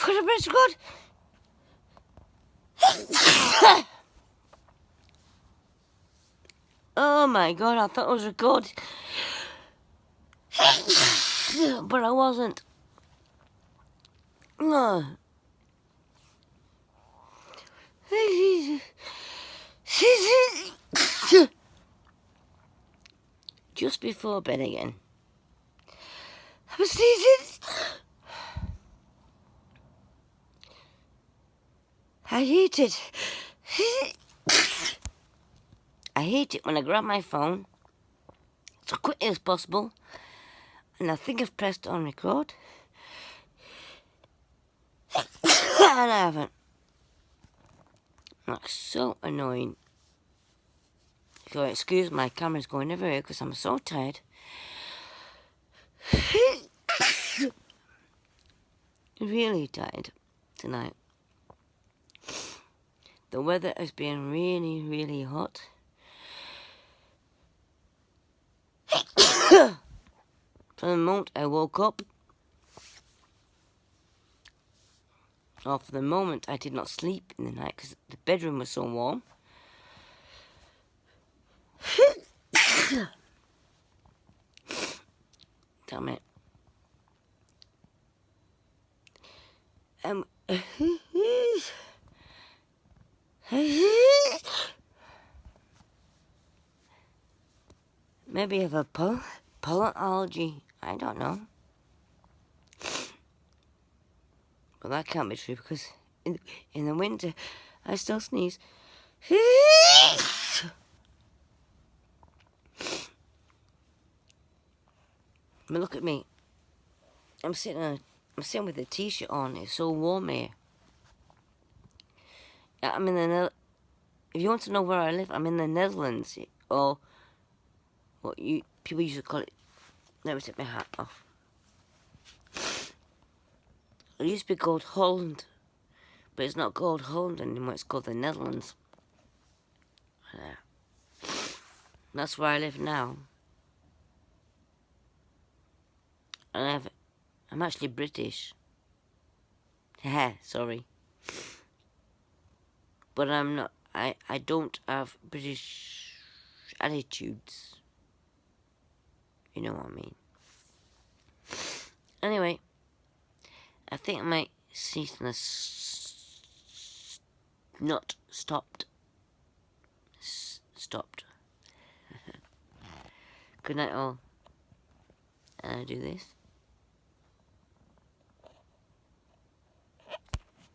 Could have been good. Oh my god, I thought it was recorded. But I wasn't. Just before bed again. I was sneezing. I hate it. I hate it when I grab my phone as quickly as possible and I think I've pressed on record and I haven't. That's so annoying. So excuse my camera's going everywhere because I'm so tired. Really tired tonight. The weather has been really, really hot. From the moment I woke up, or for the moment I did not sleep in the night because the bedroom was so warm. Damn it. Maybe I have a pollen allergy. I don't know. But that can't be true because in the winter I still sneeze. I mean, look at me. I'm sitting with a t-shirt on. It's so warm here. I'm in the if you want to know where I live, I'm in the Netherlands, or what people used to call it. Let me take my hat off. It used to be called Holland, but it's not called Holland anymore. It's called the Netherlands. That's where I live now. And I'm actually British. Sorry. But I'm not. I don't have British attitudes. You know what I mean. Anyway, I think my season has not stopped. Stopped. Good night all. And I do this.